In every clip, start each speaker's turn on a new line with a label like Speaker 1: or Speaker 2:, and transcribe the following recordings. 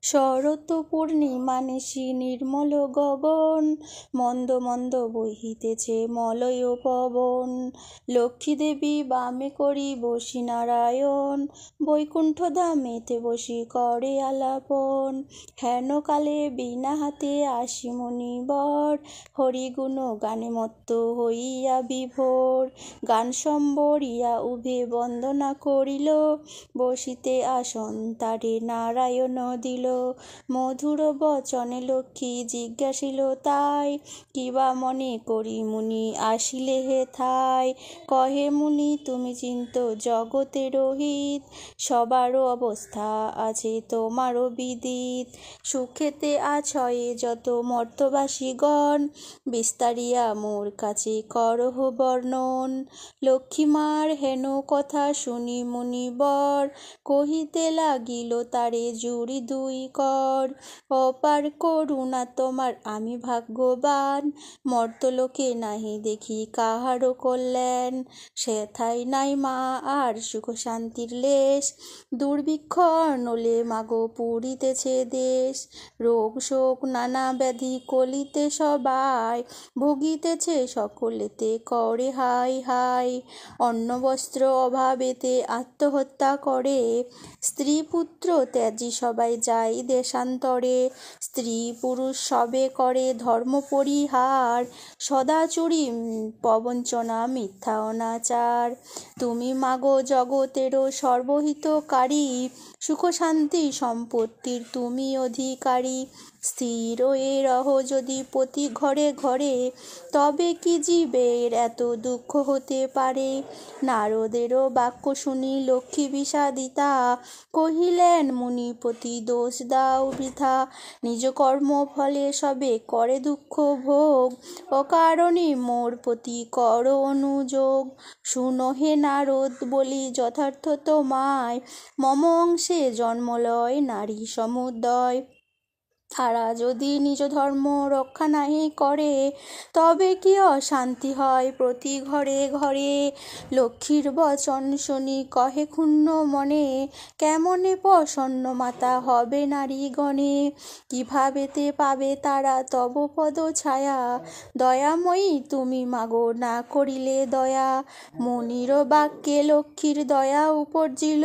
Speaker 1: শরৎ পূর্ণিমা নিশি নির্মল গগন, মন্দ মন্দ বহিতেছে মলয় পবন। লক্ষ্মী দেবী বামে করি বসি নারায়ণ, বৈকুণ্ঠ ধামেতে বসি করে আলাপন। হেন কালে বীণা হাতে আসি মুনিবর, হরিগুণ গানে মত্ত হইয়া বিভোর। গান সম্বরিয়া উভে বন্দনা করিল, বসিতে আসন তারে নারায়ণ দিল। মধুর বচনে লক্ষ্মী জিজ্ঞাসিল তাই, কিবা মনে করি মুনি আসিলে হেথায়। কহে মুনি তুমি চিন্ত জগতের হিত, সবারও অবস্থা আছে তোমারও বিদিত। সুখেতে আছয়ে যত মর্তবাসীগণ, বিস্তারিয়া মোর কাছে করহ বর্ণন। লক্ষ্মীমার হেন কথা শুনি মুনিবর, কহিতে লাগিল তারে জুড়ি দুই কর। অপার করুণা তোমার আমি ভাগ্যবান, মর্তলোকে নাহি দেখি কাহারও কল্যাণ। সেথায় নাই মা আর সুখ শান্তির লেশ, দুর্ভিক্ষ অর্ণলে মাগো পুরিতেছে দেশ। রোগ শোক নানা ব্যাধি কলিতে সবাই, ভুগিতেছে সকলেতে করে হাই হাই। অন্ন বস্ত্র অভাবেতে আত্মহত্যা করে, স্ত্রী পুত্র ত্যাজি সবাই যায় দেশান্তরে। স্ত্রী পুরুষ সবে করে ধর্ম পরিহার, সদাচুরি প্রবঞ্চনা মিথ্যা অনাচার। তুমি মাগো জগতেরও সর্বহিতকারী, সুখ শান্তি সম্পত্তির তুমি অধিকারী। স্থির এ রহ যদি প্রতি ঘরে ঘরে, তবে কি জীবের এত দুঃখ হতে পারে। নারদেরও বাক্য শুনি লক্ষ্মী বিষাদিতা, কহিলেন মুনিপতি দোষ দাও বৃথা। নিজ কর্ম ফলে সবে করে দুঃখ ভোগ, অকারণে মোর প্রতি কর অনুযোগ। শুনো হে নারদ বলি যথার্থ তোমায়, মম অংশে জন্মলয় নারী সমুদয়। তারা যদি নিজ ধর্ম রক্ষা নাহি করে, তবে কি অশান্তি হয় প্রতি ঘরে ঘরে। লক্ষ্মীর বচন শুনি কহে ক্ষুণ্ণ মনে, কেমনে প্রসন্ন মাতা হবে নারীগণে। কিভাবেতে পাবে তারা তব পদ ছায়া, দয়াময়ী তুমি মাগো না করিলে দয়া। মুনির বাক্যে লক্ষ্মীর দয়া উপজিল,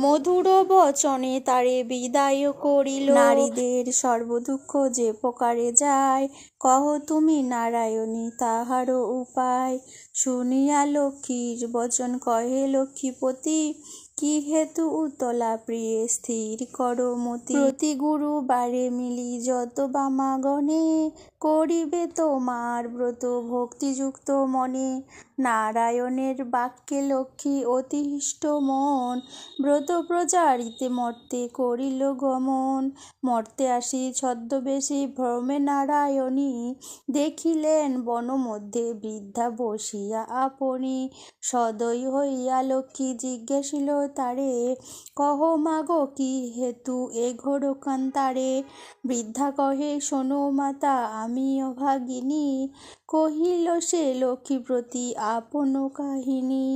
Speaker 1: মধুর বচনে তারে বিদায় করিল। নারীদের সর্বদুঃখ যে প্রকারে যায়, কহ তুমি নারায়ণী তাহারও উপায়। শুনিয়া লক্ষ্মীর বচন কহে লক্ষ্মীপতি, কি হেতু উতলা প্রিয়ে স্থির করো মতি। প্রতি গুরুবারে মিলি যত বামাগণে, করিবে তোমার ব্রত ভক্তিযুক্ত মনে। নারায়ণের বাক্যে লক্ষ্মী অতি হৃষ্ট মন, ব্রত প্রচারিতে মর্তে করিল গমন। মর্তে আসি ছদ্মবেশী ভ্রমে নারায়ণী, দেখিলেন বন মধ্যে বৃদ্ধা বসিয়া আপনি। সদয় হইয়া লক্ষ্মী জিজ্ঞাসিল তারে, কহ মাগো কি হেতু এ ঘোর কান্তারে। বৃদ্ধা কহে শোনো মাতা আমি অভাগিনী, কহিল সে লক্ষ্মী প্রতি আপন কাহিনী।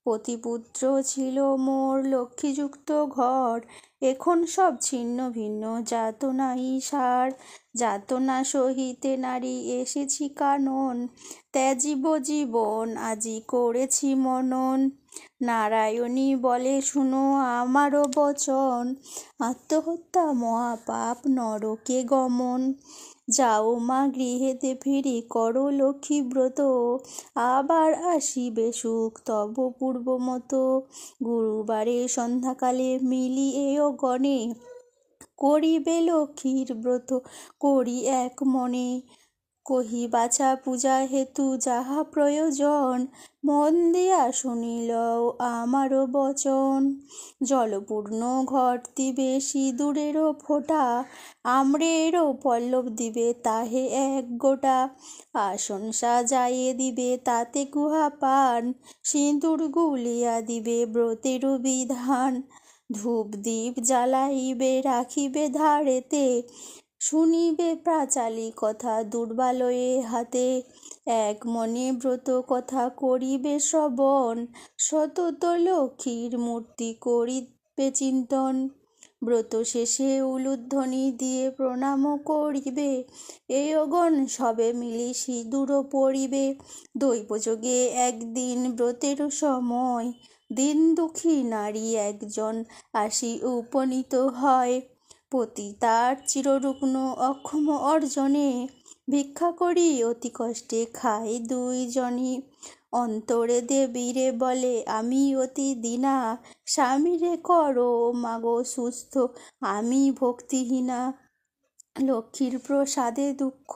Speaker 1: পতিপুত্র ছিল মোর লক্ষ্মীযুক্ত ঘর, এখন সব ছিন্ন ভিন্ন যাতনাই সার। যাতনা সহিতে নারী এসেছি কানন, ত্যাজিব জীবন আজি করেছি মনন। নারায়ণী বলে শুনো আমারও বচন, আত্মহত্যা মহাপাপ নরকে গমন। যাও মা গৃহেতে ফিরি করো লক্ষ্মী ব্রত, আবার আসিবে সুখ তব পূর্ব মতো। গুরুবারে সন্ধ্যাকালে মিলি এও গণে, করিবে লক্ষ্মীর ব্রত করি এক মনে। কহি বাছা পূজা হেতু যাহা প্রয়োজন, মন দিয়া শুনিলও আমারও বচন। জলপূর্ণ ঘট দিবে সিঁদুরেরও ফোঁটা, আম্রেরও পল্লব দিবে তাহে এক গোটা। আসন সাজাইয়ে দিবে তাতে গুহা পান, সিঁদুর গুলিয়া দিবে ব্রতেরও বিধান। ধূপ দীপ জ্বালাইবে রাখিবে ধারেতে, শুনিবে প্রাচালি কথা দুর্বালয়ে হাতে। এক মনে ব্রত কথা করিবে শ্রবণ, সতত লক্ষ্মীর মূর্তি করিবে চিন্তন। ব্রত শেষে উলুধ্বনি দিয়ে প্রণাম করিবে, এই অগণ সবে মিলি সিঁদুর পরিবে। দৈবযোগে একদিন ব্রতের সময়, দিন দুঃখী নারী একজন আসি উপনীত হয়। পতি তার চিররুগ্ন অক্ষম অর্জনে, ভিক্ষা করি অতি কষ্টে খাই দুইজনই। অন্তরে দেবীরে বলে আমি অতি দীনা, স্বামীরে করো মাগো সুস্থ আমি ভক্তিহীনা। লক্ষ্মীর প্রসাদে দুঃখ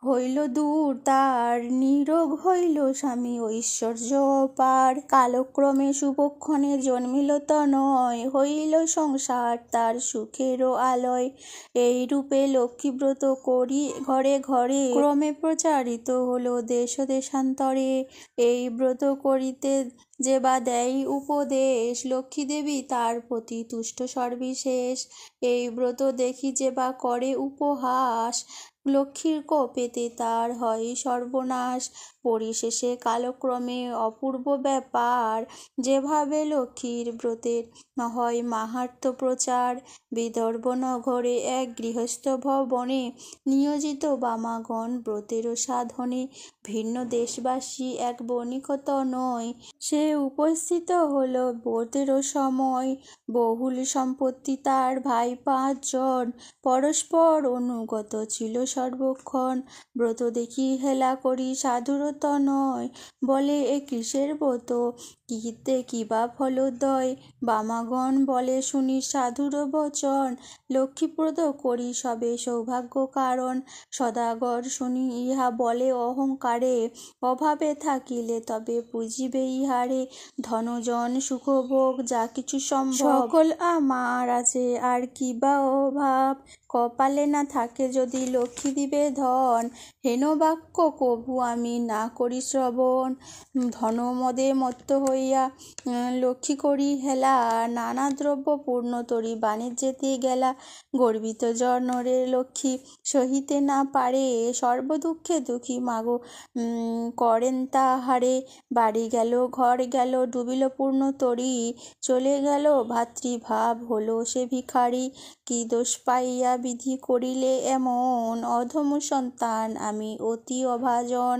Speaker 1: হইল দূর তার, নিরোগ হইল স্বামী ঐশ্বর্য পার। কালক্রমে শুভক্ষণে জন্মিল তনয়, হইল সংসার তার সুখেরও আলয়। এই রূপে লক্ষ্মীব্রত করি ঘরে ঘরে, ক্রমে প্রচারিত হলো দেশ দেশান্তরে। এই ব্রত করিতে যে বা দেয় উপদেশ, লক্ষ্মী দেবী তার প্রতি তুষ্ট সর্বিশেষ। এই ব্রত দেখি যে বা করে উপহাস, লক্ষ্মীর কোপেতে তার হয় সর্বনাশ। পরিশেষে কালক্রমে অপূর্ব ব্যাপার, যেভাবে লক্ষ্মীর ব্রতের হয় মাহাত্ম্য প্রচার। বিদর্ভ নগরে এক গৃহস্থ ভবনে, নিয়োজিত বামাগণ ব্রতের সাধনে। ভিন্ন দেশবাসী এক বণিক তনয়, সে উপস্থিত হলো ব্রতের সময়। বহুল সম্পত্তি তার ভাই 5 জন, পরস্পর অনুগত ছিল সর্বক্ষণ। ব্রত দেখি হেলা করি সাধুর তনয়, বলে এ কিসের ব্রত, কিতে কিবা ফলোদয়। বামাগণ বলে শুনি সাধুর বচন, লক্ষ্মীব্রত করি সবে সৌভাগ্য কারণ। সদাগর শুনি ইহা বলে অহংকারে, অভাবে থাকিলে তবে পুজিবে ইহারে। ধনজন সুখভোগ যা কিছু সম্ভব, সকল আমার আছে আর কি বা অভাব। কপালে না থাকে যদি লক্ষ্মী দিবে ধন, হেন বাক্য কভু আমি না করি শ্রবণ। ধনমদে মত্ত হইয়া লক্ষ্মী করি হেলা, নানা দ্রব্য পূর্ণ তরি বাণিজ্যেতে গেলা। গর্বিত জনরে লক্ষ্মী সহিতে না পারে, সর্বদুঃখে দুঃখী মাগো করেন তাহারে। বাড়ি গেল ঘর গেল ডুবিল পূর্ণ তরি, চলে গেল ভাতৃভাব হলো সে ভিখারি। কি দোষ পাইয়া বিধি করিলে এমন, অধম সন্তান আমি অতি অভাজন।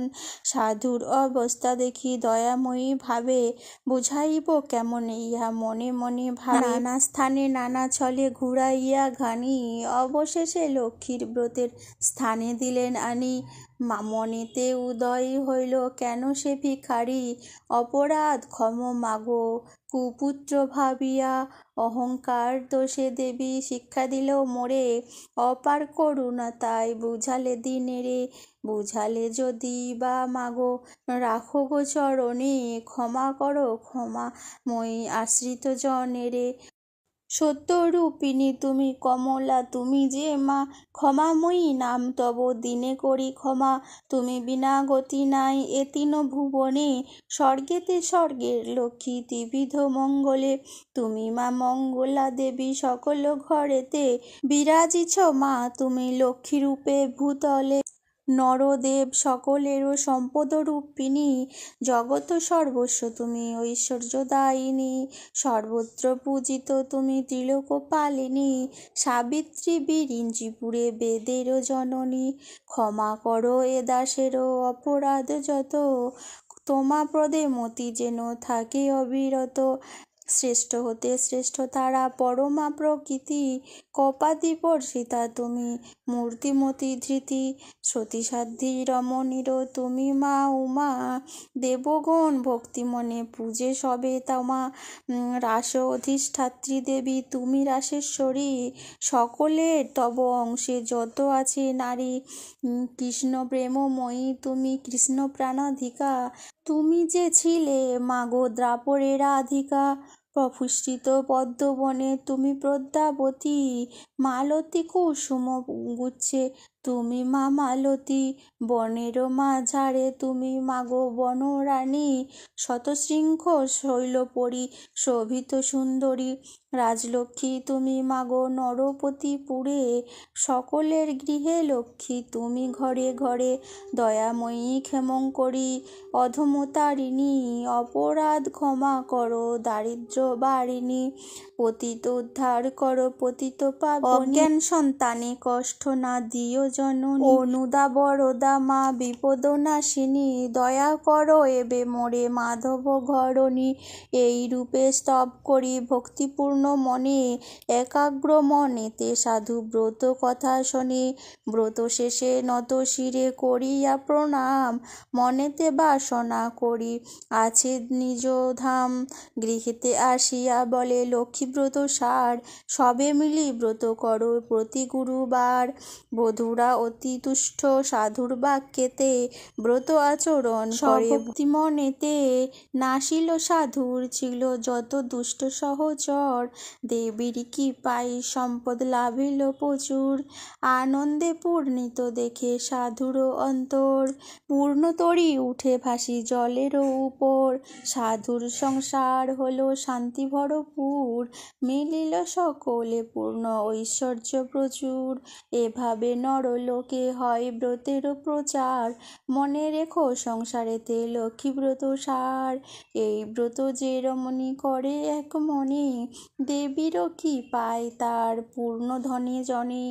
Speaker 1: সাধুর অবস্থা দেখি দয়াময়ী ভাবে, বুঝাইব কেমন ইহা মনে মনে ভাবে। নানা স্থানে নানা ছলে ঘুরাইয়া ঘানি, অবশেষে লক্ষ্মীর ব্রতের স্থানে দিলেন আনি। মনেতে উদয় হইল কেন সে ভিখারি, অপরাধ ক্ষম মাগো কুপুত্র ভাবিয়া। অহংকার দোষে দেবী শিক্ষা দিল মোরে, অপার করুণা তাই বুঝালে দিনেরে। বুঝালে যদি বা মাগো রাখো গো চরণে, ক্ষমা করো ক্ষমাময়ী আশ্রিত জনেরে। সত্যরূপিণী তুমি কমলা তুমি যে মা, ক্ষমাময়ী নাম তব দিনে করি ক্ষমা। তুমি বিনা গতি নাই এ তিন ভুবনে, স্বর্গেতে স্বর্গের লক্ষ্মী ত্রিবিধ মঙ্গলে। তুমি মা মঙ্গলা দেবী সকল ঘরেতে, বিরাজিছ মা তুমি লক্ষ্মী রূপে ভূতলে। নরদেব সকলেরও সম্পদ রূপিণী, জগৎ সর্বস্ব তুমি ঐশ্বর্যদায়িনী। সর্বত্র পূজিত তুমি ত্রিলোকপালিনী, সাবিত্রী বিরিঞ্চিপুরে বেদের জননী। ক্ষমা করো এ দাসেরও অপরাধ যত, তোমা পদে মতি যেন থাকে অবিরত। শ্রেষ্ঠ হতে শ্রেষ্ঠ তারা পরমা প্রকৃতি, কপাদি বর্ষিতা তুমি মূর্তিমতি ধৃতি। সতীসাধ্যী রমণীর তুমি মা উমা, দেবগণ ভক্তি মনে পূজে সবে তমা। রাস অধিষ্ঠাত্রী দেবী তুমি রাসেশ্বরী, সকলের তব অংশে যত আছে নারী। কৃষ্ণ প্রেমময়ী তুমি কৃষ্ণ প্রাণাধিকা, তুমি যে ছিলে মাগো দ্রাপরের রাধিকা। প্রফুল্লিত পদ্মবনে তুমি পদ্মাবতী, মালতী কুসুম গুচ্ছে তুমি মা মালতী, বনের মাঝারে তুমি মাগো বনরানী, শতশৃঙ্খ শৈলপরি শোভিত সুন্দরী, রাজলক্ষ্মী তুমি মাগো নরপতিপুরে, সকলের গৃহে লক্ষ্মী তুমি ঘরে ঘরে, দয়াময়ী ক্ষেমঙ্করী অধমতারিণী, অপরাধ ক্ষমা করো দারিদ্র বারিণী, পতিত উদ্ধার করো পতিত পাবনী, অজ্ঞান সন্তানে কষ্ট না দিও জননী, অনুদা বরদা মা বিপদ নাশিনী, দয়া করো এবে মোরে মাধব ঘরণী, এই রূপে স্তব করি ভক্তিপূর্ণ মনে, একাগ্র মনেতে সাধু ব্রত কথা শোনে, ব্রত শেষে নত শিরে করিয়া প্রণাম, মনেতে বাসনা করি আছে নিজ ধাম, গৃহেতে আসিয়া বলে লক্ষ্মীব্রত সার, সবে মিলি ব্রত করো প্রতি গুরুবার, বধূরা অতি তুষ্ট সাধুর বাক্যেতে, ব্রত আচরণ করে ভক্তি মনেতে, নাসিল সাধুর ছিল যত দুষ্ট সহচর, দেবীর কি পাই সম্পদ লাভিল প্রচুর, আনন্দে পূর্ণিত দেখে সাধুর অন্তর, পূর্ণতরী উঠে ভাসি জলের উপর, সাধুর সংসার হলো শান্তি ভরপুর, মিলিল সকলে পূর্ণ ঐশ্বর্য প্রচুর, এভাবে নরলোকে হয় ব্রতের প্রচার, মনে রেখো সংসারেতে লক্ষ্মীব্রত সার, এই ব্রত যে রমণী করে এক মনে, দেবীরও কি পায় তার পূর্ণ ধনে জনে,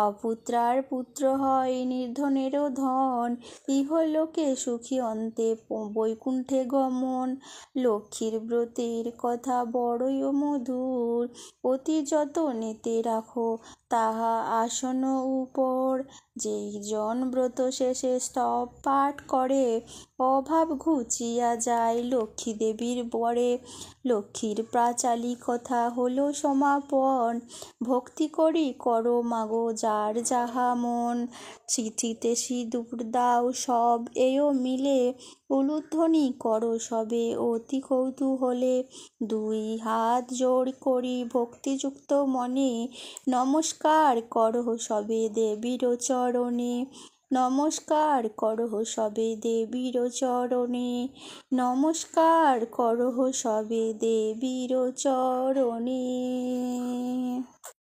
Speaker 1: অপুত্রার পুত্র হয় নির্ধনেরও ধন, ইহলোকে সুখী অন্তে বৈকুণ্ঠে গমন, লক্ষ্মীর ব্রতের কথা বড়ই মধুর, অতি যতনেতে রাখো তাহা আসন উপর, যেই জন ব্রত শেষে স্তব পাঠ করে, অভাব ঘুচিয়া যায় লক্ষ্মী দেবীর বরে, লক্ষ্মীর প্রাচালী কথা হলো সমাপন, ভক্তি করি করো মাগো যার যাহা মন, চিঠিতে সিঁদুর দাও সব এও মিলে, উলুধ্বনি করো সবে অতি কৌতূহলে, দুই হাত জোড় করি ভক্তিযুক্ত মনে, নমস্কার করো সবে দেবীর চরণে, নমস্কার করো সবে দেবীর চরণে, নমস্কার করো সবে দেবীর চরণে।